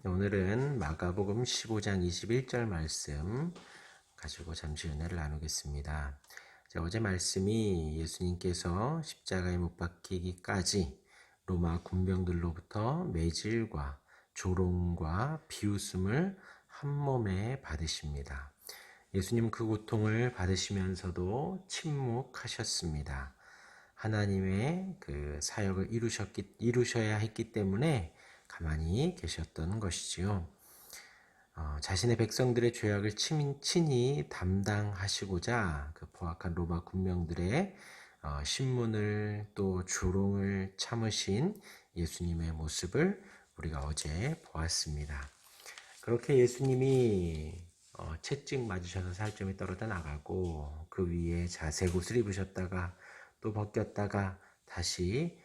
오늘은 마가복음 15장 21절 말씀 가지고 잠시 은혜를 나누겠습니다. 어제 말씀이 예수님께서 십자가에 못 박히기까지 로마 군병들로부터 매질과 조롱과 비웃음을 한 몸에 받으십니다. 예수님 그 고통을 받으시면서도 침묵하셨습니다. 하나님의 그 사역을 이루셔야 했기 때문에 가만히 계셨던 것이지요. 자신의 백성들의 죄악을 친히 담당하시고자 그 포악한 로마 군병들의 신문을 또 조롱을 참으신 예수님의 모습을 우리가 어제 보았습니다. 그렇게 예수님이 채찍 맞으셔서 살점이 떨어져 나가고 그 위에 자색 옷을 입으셨다가 또 벗겼다가 다시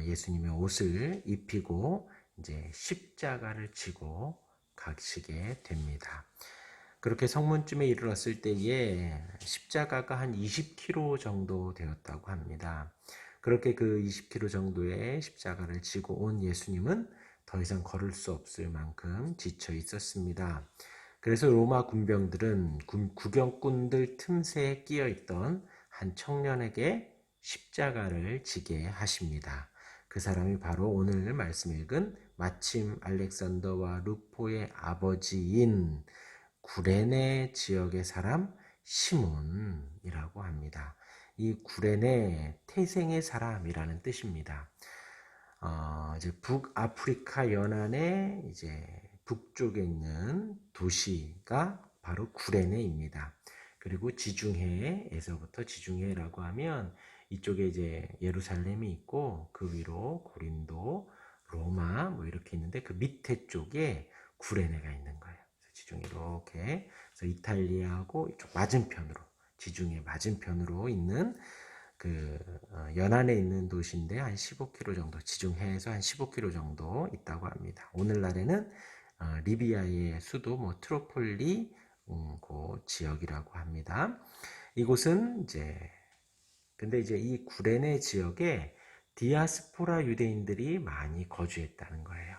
예수님의 옷을 입히고 이제 십자가를 지고 가시게 됩니다. 그렇게 성문쯤에 이르렀을 때에 십자가가 한 20km 정도 되었다고 합니다. 그렇게 그 20km 정도의 십자가를 지고 온 예수님은 더 이상 걸을 수 없을 만큼 지쳐 있었습니다. 그래서 로마 군병들은 구경꾼들 틈새에 끼어 있던 한 청년에게 십자가를 지게 하십니다. 그 사람이 바로 오늘 말씀 읽은 마침 알렉산더와 루포의 아버지인 구레네 지역의 사람 시몬이라고 합니다. 이 구레네 태생의 사람이라는 뜻입니다. 이제 북아프리카 연안의 이제 북쪽에 있는 도시가 바로 구레네입니다. 그리고 지중해에서부터 지중해라고 하면 이쪽에 이제 예루살렘이 있고 그 위로 고린도, 로마 뭐 이렇게 있는데 그 밑에 쪽에 구레네가 있는 거예요. 그래서 지중해 이렇게 그래서 이탈리아하고 이쪽 맞은편으로 지중해 맞은편으로 있는 그 연안에 있는 도시인데 한 15km 정도 지중해에서 한 15km 정도 있다고 합니다. 오늘날에는 리비아의 수도 뭐 트로폴리 그 지역이라고 합니다. 이곳은 근데 이 구레네 지역에 디아스포라 유대인들이 많이 거주했다는 거예요.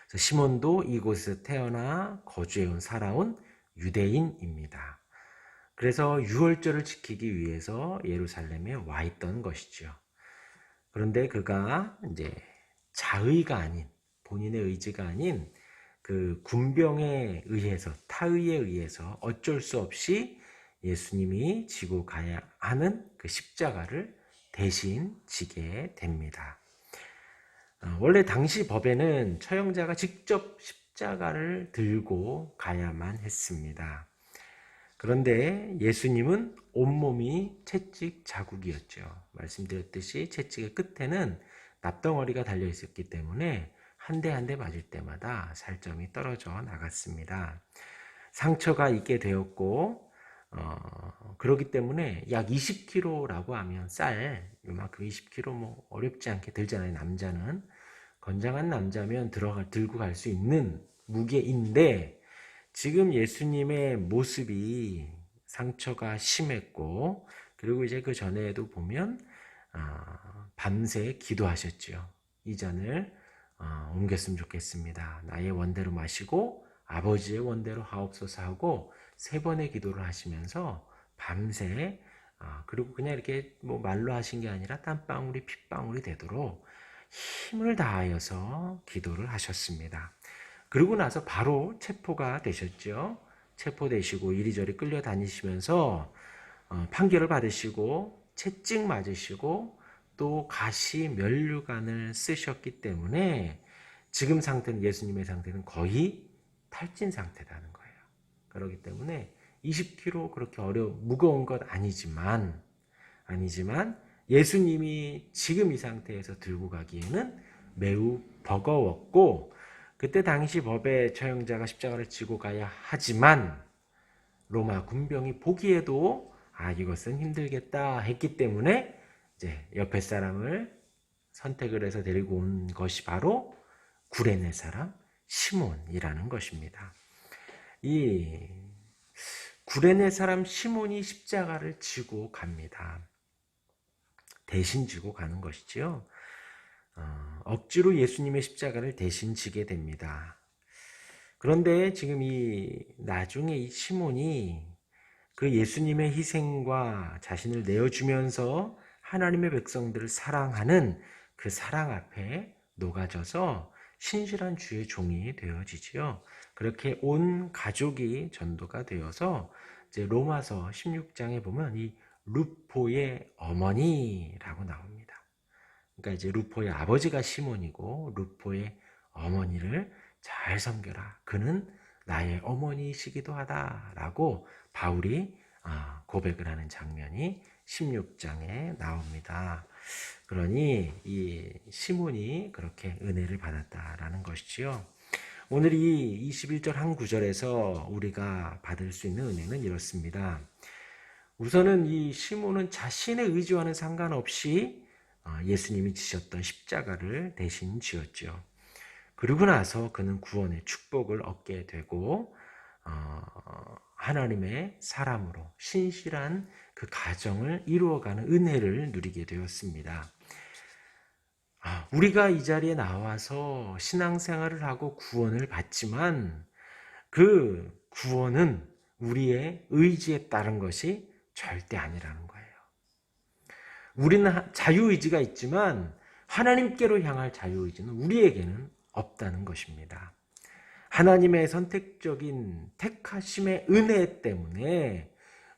그래서 시몬도 이곳에서 태어나 거주해온 살아온 유대인입니다. 그래서 유월절을 지키기 위해서 예루살렘에 와 있던 것이죠. 그런데 그가 이제 자의가 아닌 본인의 의지가 아닌 그 군병에 의해서 타의에 의해서 어쩔 수 없이 예수님이 지고 가야 하는 그 십자가를 대신 지게 됩니다. 원래 당시 법에는 처형자가 직접 십자가를 들고 가야만 했습니다. 그런데 예수님은 온몸이 채찍 자국이었죠. 말씀드렸듯이 채찍의 끝에는 납덩어리가 달려 있었기 때문에 한 대 한 대 맞을 때마다 살점이 떨어져 나갔습니다. 상처가 있게 되었고 그렇기 때문에 약 20kg라고 하면 쌀 요만큼 20kg 뭐 어렵지 않게 들잖아요. 남자는 건장한 남자면 들고 갈 수 있는 무게인데 지금 예수님의 모습이 상처가 심했고 그리고 이제 그 전에도 보면 밤새 기도하셨죠. 이 잔을 옮겼으면 좋겠습니다. 나의 원대로 마시고 아버지의 원대로 하옵소서 하고 3번의 기도를 하시면서 밤새 그리고 그냥 이렇게 뭐 말로 하신 게 아니라 땀방울이 핏방울이 되도록 힘을 다하여서 기도를 하셨습니다. 그러고 나서 바로 체포가 되셨죠. 체포되시고 이리저리 끌려다니시면서 판결을 받으시고 채찍 맞으시고 또 가시 면류관을 쓰셨기 때문에 지금 상태는 예수님의 상태는 거의 탈진 상태라는 거예요. 그렇기 때문에 20kg 그렇게 무거운 것 아니지만 예수님이 지금 이 상태에서 들고 가기에는 매우 버거웠고 그때 당시 법에 처형자가 십자가를 지고 가야 하지만 로마 군병이 보기에도 이것은 힘들겠다 했기 때문에 이제 옆에 사람을 선택을 해서 데리고 온 것이 바로 구레네 사람 시몬이라는 것입니다. 이 구레네 사람 시몬이 십자가를 지고 갑니다. 대신 지고 가는 것이지요. 억지로 예수님의 십자가를 대신 지게 됩니다. 그런데 지금 이 나중에 이 시몬이 그 예수님의 희생과 자신을 내어주면서 하나님의 백성들을 사랑하는 그 사랑 앞에 녹아져서 신실한 주의 종이 되어지지요. 그렇게 온 가족이 전도가 되어서 이제 로마서 16장에 보면 이 루포의 어머니라고 나옵니다. 그러니까 이제 루포의 아버지가 시몬이고 루포의 어머니를 잘 섬겨라. 그는 나의 어머니이시기도 하다라고 바울이 고백을 하는 장면이 16장에 나옵니다. 그러니 이 시몬이 그렇게 은혜를 받았다라는 것이지요. 오늘 이 21절 한 구절에서 우리가 받을 수 있는 은혜는 이렇습니다. 우선은 이 시몬은 자신의 의지와는 상관없이 예수님이 지셨던 십자가를 대신 지었죠. 그러고 나서 그는 구원의 축복을 얻게 되고 하나님의 사람으로 신실한 그 가정을 이루어가는 은혜를 누리게 되었습니다. 우리가 이 자리에 나와서 신앙생활을 하고 구원을 받지만 그 구원은 우리의 의지에 따른 것이 절대 아니라는 거예요. 우리는 자유의지가 있지만 하나님께로 향할 자유의지는 우리에게는 없다는 것입니다. 하나님의 선택적인 택하심의 은혜 때문에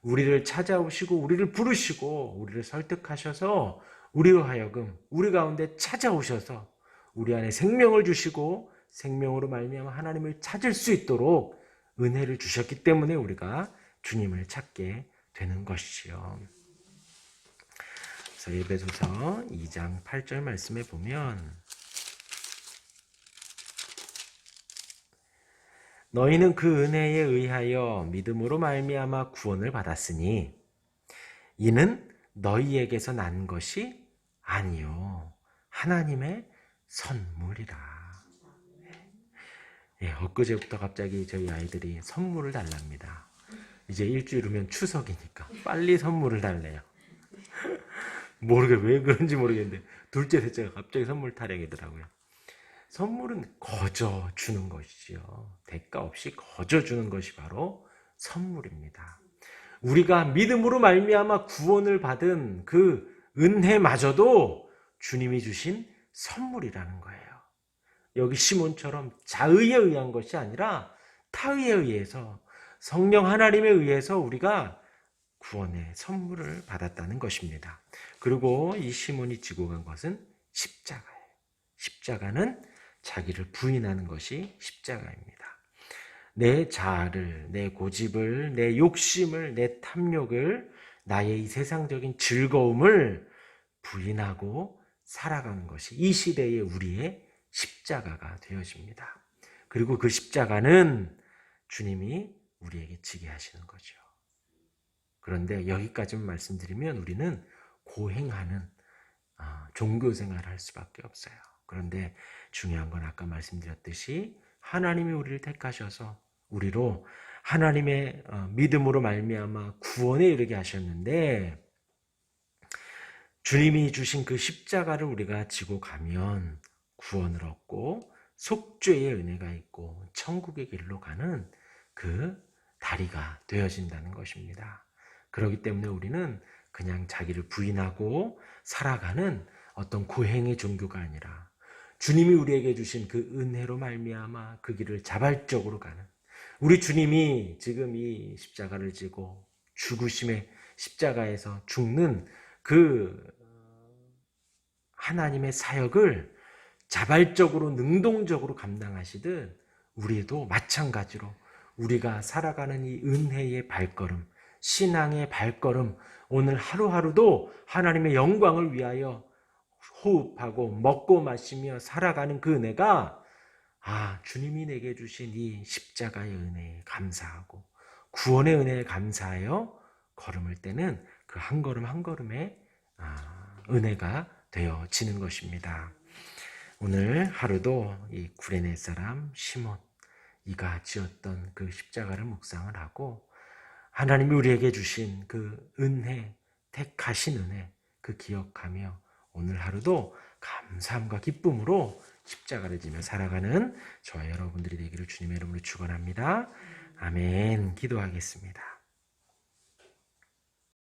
우리를 찾아오시고 우리를 부르시고 우리를 설득하셔서 우리로 하여금 우리 가운데 찾아오셔서 우리 안에 생명을 주시고 생명으로 말미암아 하나님을 찾을 수 있도록 은혜를 주셨기 때문에 우리가 주님을 찾게 되는 것이지요. 그래서 에베소서 2장 8절 말씀에 보면 너희는 그 은혜에 의하여 믿음으로 말미암아 구원을 받았으니 이는 너희에게서 난 것이 아니요 하나님의 선물이라. 엊그제부터 갑자기 저희 아이들이 선물을 달랍니다. 이제 일주일 후면 추석이니까 빨리 선물을 달래요. 왜 그런지 모르겠는데 둘째 셋째가 갑자기 선물 타령이더라고요. 선물은 거저 주는 것이지요. 대가 없이 거저 주는 것이 바로 선물입니다. 우리가 믿음으로 말미암아 구원을 받은 그 은혜마저도 주님이 주신 선물이라는 거예요. 여기 시몬처럼 자의에 의한 것이 아니라 타의에 의해서 성령 하나님에 의해서 우리가 구원의 선물을 받았다는 것입니다. 그리고 이 시몬이 지고 간 것은 십자가예요. 십자가는 자기를 부인하는 것이 십자가입니다. 내 자아를, 내 고집을, 내 욕심을, 내 탐욕을, 나의 이 세상적인 즐거움을 부인하고 살아가는 것이 이 시대의 우리의 십자가가 되어집니다. 그리고 그 십자가는 주님이 우리에게 지게 하시는 거죠. 그런데 여기까지만 말씀드리면 우리는 고행하는 종교생활을 할 수밖에 없어요. 그런데 중요한 건 아까 말씀드렸듯이 하나님이 우리를 택하셔서 우리로 하나님의 믿음으로 말미암아 구원에 이르게 하셨는데 주님이 주신 그 십자가를 우리가 지고 가면 구원을 얻고 속죄의 은혜가 있고 천국의 길로 가는 그 다리가 되어진다는 것입니다. 그렇기 때문에 우리는 그냥 자기를 부인하고 살아가는 어떤 고행의 종교가 아니라 주님이 우리에게 주신 그 은혜로 말미암아 그 길을 자발적으로 가는 우리 주님이 지금 이 십자가를 지고 죽으심의 십자가에서 죽는 그 하나님의 사역을 자발적으로 능동적으로 감당하시듯 우리도 마찬가지로 우리가 살아가는 이 은혜의 발걸음, 신앙의 발걸음, 오늘 하루하루도 하나님의 영광을 위하여 호흡하고 먹고 마시며 살아가는 그 은혜가 주님이 내게 주신 이 십자가의 은혜에 감사하고 구원의 은혜에 감사하여 걸음을 때는 그 한 걸음 한 걸음에 은혜가 되어지는 것입니다. 오늘 하루도 이 구레네 사람 시몬 이가 지었던 그 십자가를 묵상을 하고 하나님이 우리에게 주신 그 은혜, 택하신 은혜 그 기억하며 오늘 하루도 감사함과 기쁨으로 십자가를 지며 살아가는 저와 여러분들이 되기를 주님의 이름으로 축원합니다. 아멘. 기도하겠습니다.